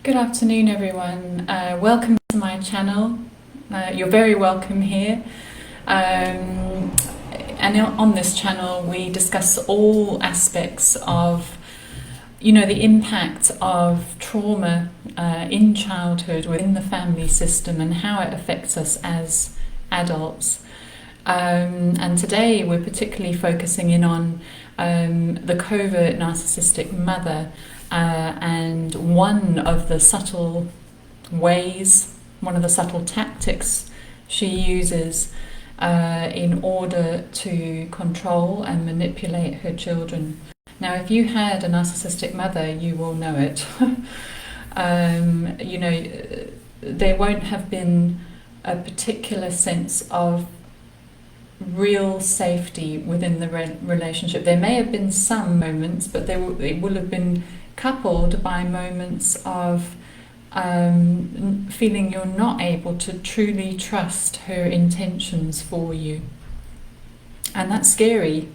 Good afternoon, everyone. Welcome to my channel. You're very welcome here. And on this channel, we discuss all aspects of, the impact of trauma in childhood within the family system and how it affects us as adults. And today, we're particularly focusing in on the covert narcissistic mother. And one of the subtle ways, one of the subtle tactics she uses in order to control and manipulate her children. Now, if you had a narcissistic mother, you will know it. There won't have been a particular sense of real safety within the relationship. There may have been some moments, but it will have been coupled by moments of feeling you're not able to truly trust her intentions for you. And that's scary,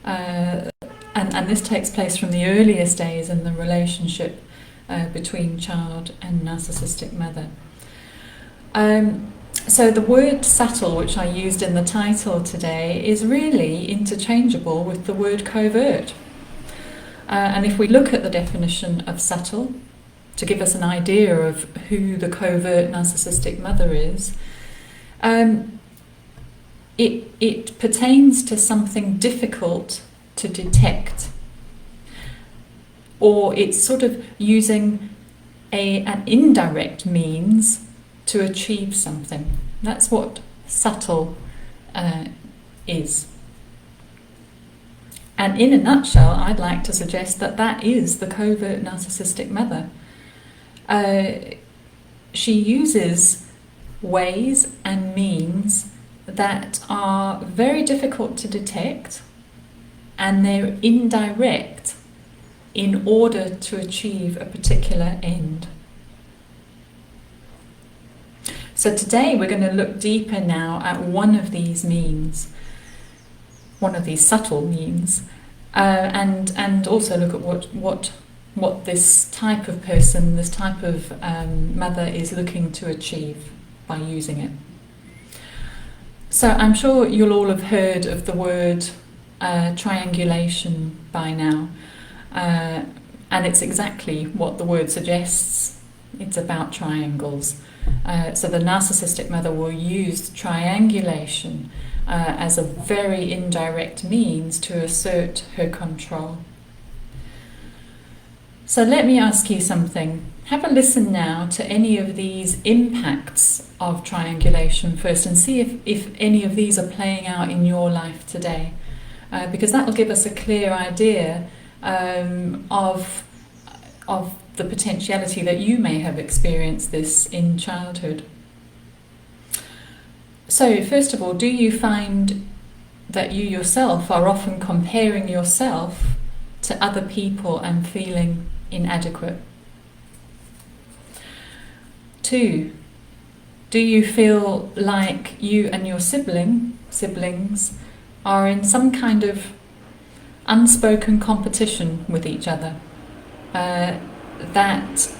and this takes place from the earliest days in the relationship between child and narcissistic mother. So the word subtle, which I used in the title today, is really interchangeable with the word covert. And if we look at the definition of subtle, to give us an idea of who the covert narcissistic mother is, it pertains to something difficult to detect, or it's sort of using an indirect means to achieve something. That's what subtle is. And in a nutshell, I'd like to suggest that is the covert narcissistic mother. She uses ways and means that are very difficult to detect, and they're indirect in order to achieve a particular end. So today we're going to look deeper now at one of these means, one of these subtle means, and also look at what this type of person, this type of mother is looking to achieve by using it. So I'm sure you'll all have heard of the word triangulation by now, and it's exactly what the word suggests. It's about triangles. So the narcissistic mother will use triangulation as a very indirect means to assert her control. So let me ask you something. Have a listen now to any of these impacts of triangulation first, and see if any of these are playing out in your life today, because that will give us a clear idea of the potentiality that you may have experienced this in childhood. So, first of all, do you find that you yourself are often comparing yourself to other people and feeling inadequate? 2, do you feel like you and your siblings are in some kind of unspoken competition with each other? That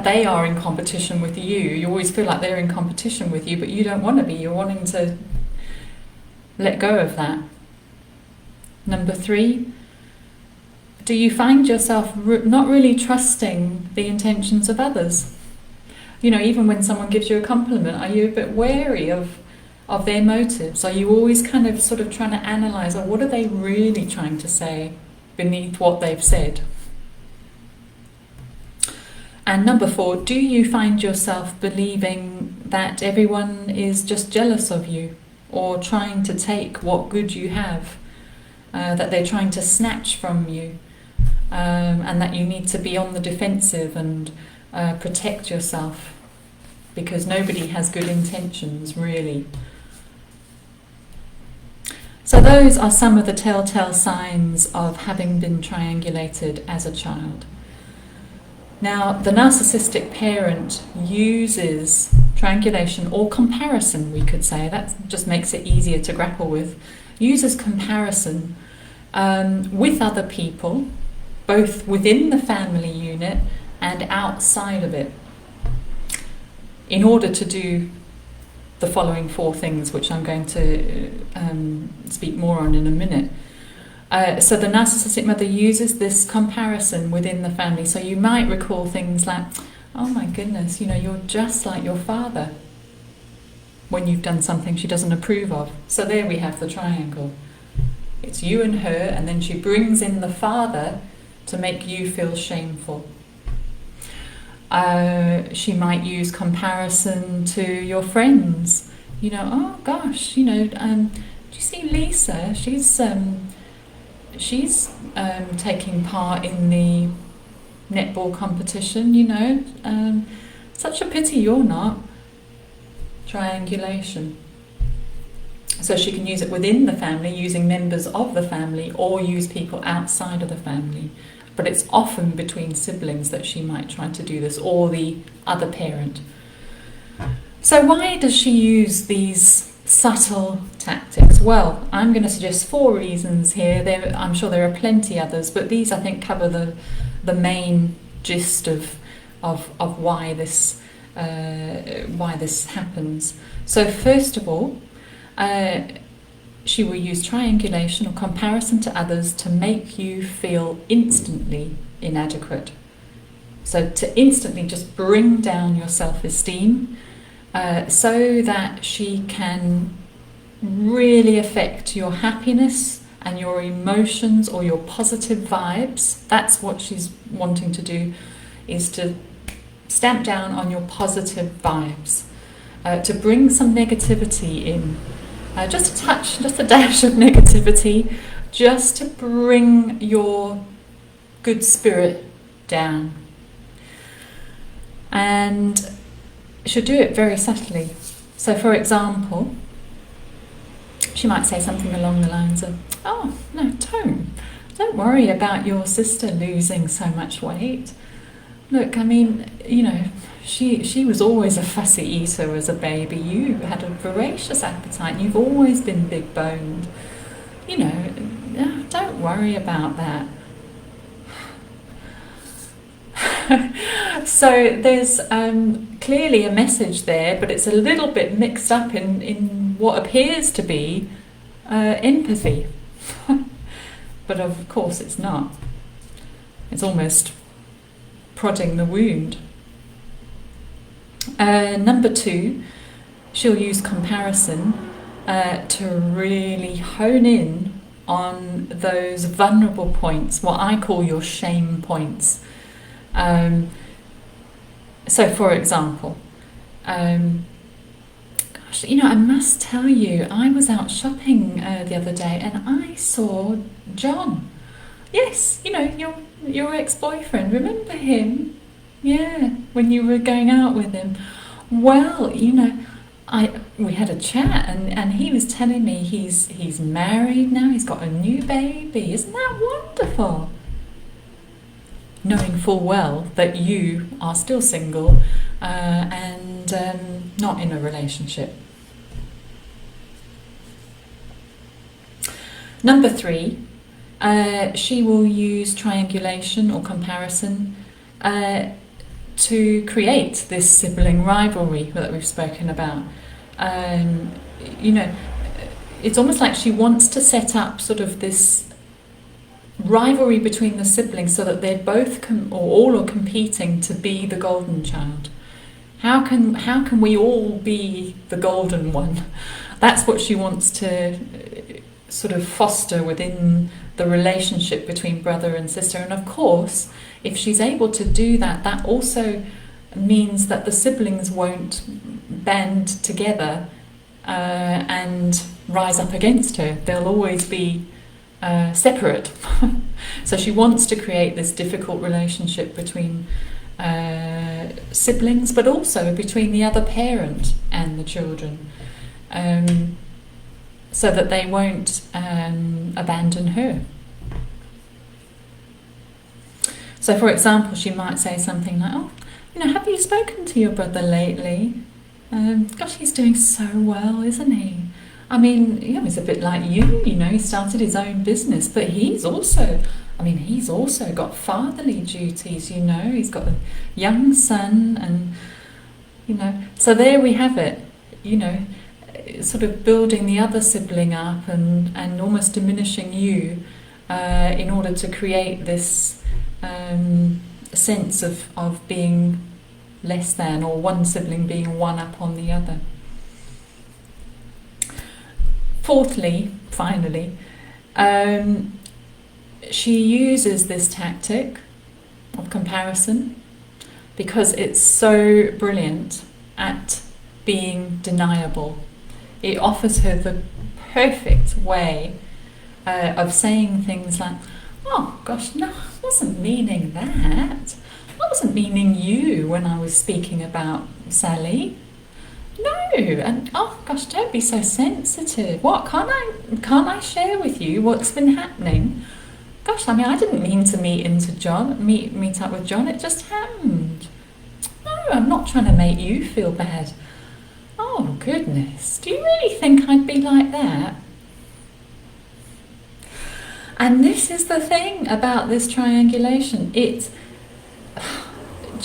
they are in competition with you. You always feel like they're in competition with you, but you don't want to be. You're wanting to let go of that. Number 3, do you find yourself not really trusting the intentions of others? Even when someone gives you a compliment, are you a bit wary of their motives? Are you always kind of sort of trying to analyse, what are they really trying to say beneath what they've said? And number 4, do you find yourself believing that everyone is just jealous of you, or trying to take what good you have, that they're trying to snatch from you, and that you need to be on the defensive and protect yourself because nobody has good intentions, really? So those are some of the telltale signs of having been triangulated as a child. Now, the narcissistic parent uses triangulation, or comparison, we could say, that just makes it easier to grapple with, uses comparison with other people both within the family unit and outside of it, in order to do the following 4 things, which I'm going to speak more on in a minute. So the narcissistic mother uses this comparison within the family. So you might recall things like, oh my goodness, you're just like your father, when you've done something she doesn't approve of. So there we have the triangle. It's you and her, and then she brings in the father to make you feel shameful. She might use comparison to your friends. Oh gosh, do you see Lisa? She's taking part in the netball competition. Such a pity you're not. Triangulation. So she can use it within the family, using members of the family, or use people outside of the family. But it's often between siblings that she might try to do this, or the other parent. So why does she use these subtle tactics? Well, I'm going to suggest 4 reasons here. I'm sure there are plenty others, but these I think cover the main gist of why this happens. So first of all, she will use triangulation or comparison to others to make you feel instantly inadequate. So to instantly just bring down your self-esteem, so that she can really affect your happiness and your emotions or your positive vibes. That's what she's wanting to do, is to stamp down on your positive vibes, to bring some negativity in. Just a touch, just a dash of negativity, just to bring your good spirit down. And she'll do it very subtly. So for example, she might say something along the lines of, oh, no, don't worry about your sister losing so much weight. Look, she was always a fussy eater as a baby. You had a voracious appetite and you've always been big boned. Don't worry about that. So there's clearly a message there, but it's a little bit mixed up in what appears to be empathy. But of course it's not. It's almost prodding the wound. Number 2, she'll use comparison to really hone in on those vulnerable points, what I call your shame points. So for example, I must tell you, I was out shopping the other day and I saw John. Yes, your ex-boyfriend, remember him? Yeah, when you were going out with him. Well, we had a chat and he was telling me he's married now, he's got a new baby. Isn't that wonderful? Knowing full well that you are still single and not in a relationship. Number 3, she will use triangulation or comparison to create this sibling rivalry that we've spoken about. It's almost like she wants to set up sort of this rivalry between the siblings so that they're both or all are competing to be the golden child. How can we all be the golden one? That's what she wants to sort of foster within the relationship between brother and sister. And of course, if she's able to do that, that also means that the siblings won't band together and rise up against her. They'll always be separate. So she wants to create this difficult relationship between siblings, but also between the other parent and the children, so that they won't abandon her. So for example, she might say something like, oh, have you spoken to your brother lately? Gosh, he's doing so well, isn't he? I mean, he's a bit like you, he started his own business, but he's also I mean, he's also got fatherly duties, you know, he's got a young son, and, you know, so there we have it, you know, sort of building the other sibling up and almost diminishing you in order to create this sense of being less than, or one sibling being one up on the other. Fourthly, finally, she uses this tactic of comparison because it's so brilliant at being deniable. It offers her the perfect way of saying things like, oh gosh, no, I wasn't meaning that. I wasn't meaning you when I was speaking about Sally. No, and oh gosh, don't be so sensitive. What, can't I share with you what's been happening? Gosh, I mean, I didn't mean to meet up with John. It just happened. No, I'm not trying to make you feel bad. Oh goodness, do you really think I'd be like that? And this is the thing about this triangulation. Do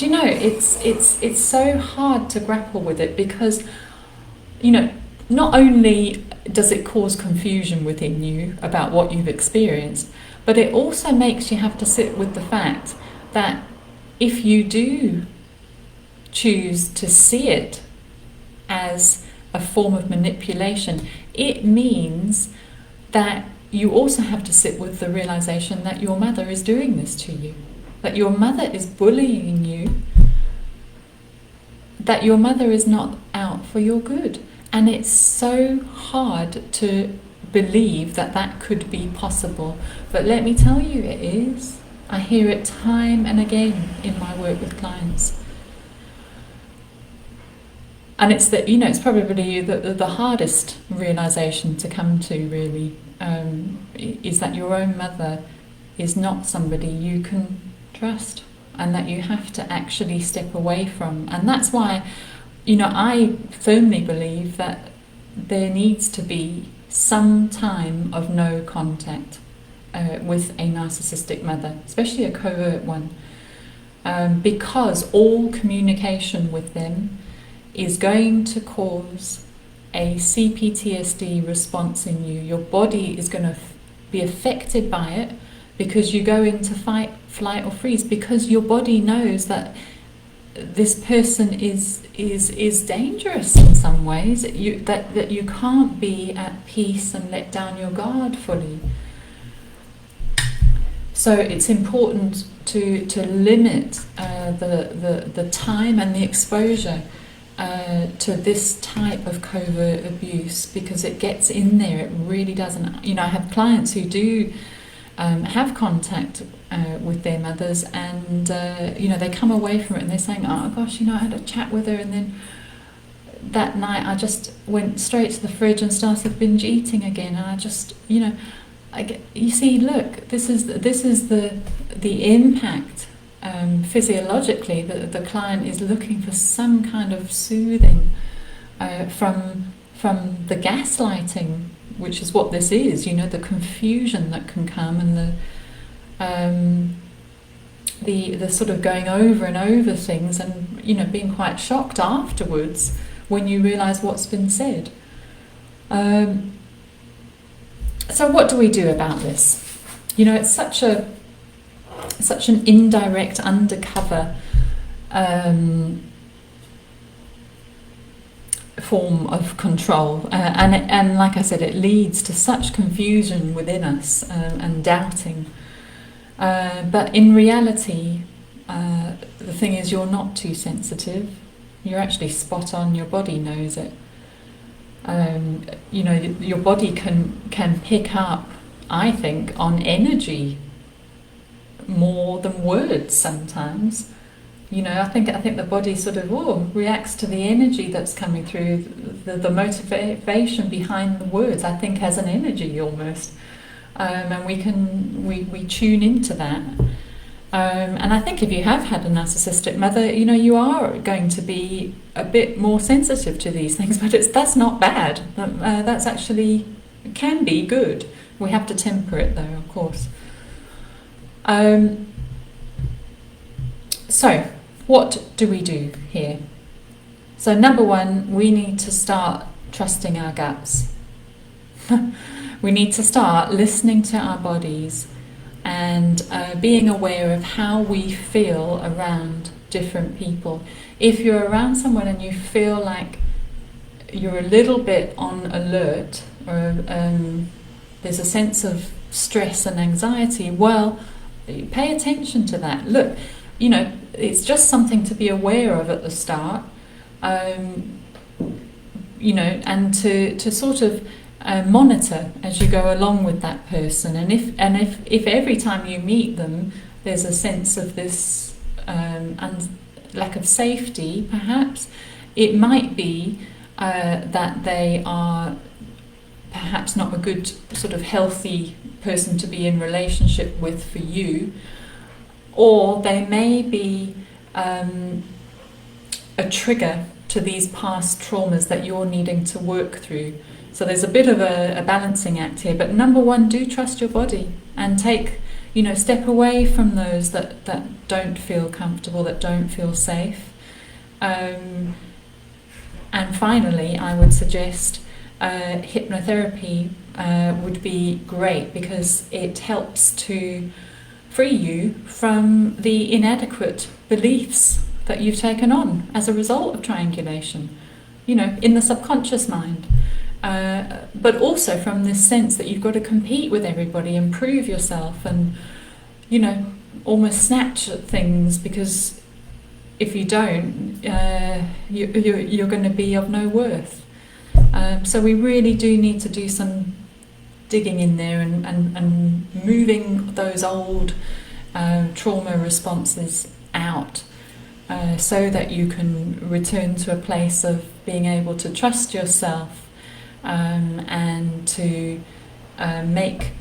you know, it's so hard to grapple with it because, you know, not only does it cause confusion within you about what you've experienced, but it also makes you have to sit with the fact that if you do choose to see it as a form of manipulation, it means that you also have to sit with the realization that your mother is doing this to you, that your mother is bullying you, that your mother is not out for your good. And it's so hard to believe that that could be possible. But let me tell you, it is. I hear it time and again in my work with clients. And it's that, you know, it's probably the hardest realization to come to, really, is that your own mother is not somebody you can trust, and that you have to actually step away from. And that's why, you know, I firmly believe that there needs to be some time of no contact with a narcissistic mother, especially a covert one, because all communication with them is going to cause a CPTSD response in you. Your body is going to be affected by it because you go into fight, flight or freeze, because your body knows that this person is dangerous in some ways, that you can't be at peace and let down your guard fully. So it's important to limit the time and the exposure to this type of covert abuse, because it gets in there. It really doesn't. You know, I have clients who do have contact with their mothers, and you know, they come away from it and they're saying, oh gosh, you know, I had a chat with her, and then that night I just went straight to the fridge and started binge eating again, and I just, you know, you see, look, this is the impact. Physiologically, the client is looking for some kind of soothing from the gaslighting, which is what this is, you know, the confusion that can come, and the sort of going over and over things, and, you know, being quite shocked afterwards when you realise what's been said. So what do we do about this? You know, it's such an indirect, undercover form of control, and like I said, it leads to such confusion within us and doubting. But in reality, the thing is, you're not too sensitive. You're actually spot on. Your body knows it. You know, your body can pick up, I think, on energy more than words sometimes. You know, I think the body sort of reacts to the energy that's coming through, the motivation behind the words, I think, has an energy almost, and we tune into that. And I think if you have had a narcissistic mother, you know, you are going to be a bit more sensitive to these things, but that's not bad. That's actually can be good. We have to temper it, though, of course. So, what do we do here? So, number one, we need to start trusting our guts. We need to start listening to our bodies and being aware of how we feel around different people. If you're around someone and you feel like you're a little bit on alert, or there's a sense of stress and anxiety, well, pay attention to that. Look, it's just something to be aware of at the start, and to sort of monitor as you go along with that person. And if every time you meet them there's a sense of this lack of safety, perhaps it might be that they are perhaps not a good sort of healthy person to be in relationship with for you, or they may be a trigger to these past traumas that you're needing to work through. So there's a bit of a balancing act here. But number one, do trust your body and step away from those that don't feel comfortable, that don't feel safe. And finally, I would suggest hypnotherapy would be great, because it helps to free you from the inadequate beliefs that you've taken on as a result of triangulation, in the subconscious mind. But also from this sense that you've got to compete with everybody and prove yourself and, almost snatch at things, because if you don't, you're going to be of no worth. So we really do need to do some digging in there and moving those old trauma responses out, so that you can return to a place of being able to trust yourself, and to make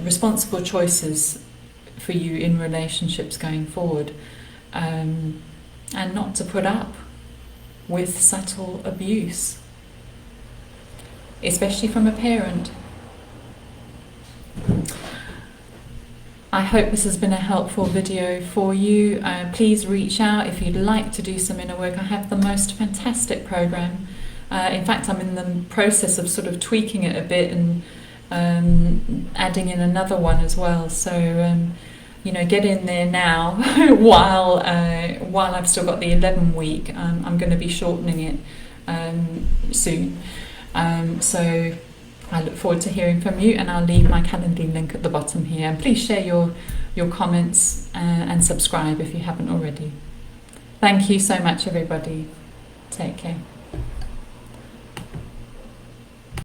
responsible choices for you in relationships going forward, and not to put up with subtle abuse, especially from a parent. I hope this has been a helpful video for you. Please reach out if you'd like to do some inner work. I have the most fantastic program. In fact, I'm in the process of sort of tweaking it a bit and adding in another one as well. So, get in there now while I've still got the 11-week. I'm going to be shortening it soon. So I look forward to hearing from you, and I'll leave my Calendly link at the bottom here. And please share your comments and subscribe if you haven't already. Thank you so much, everybody. Take care.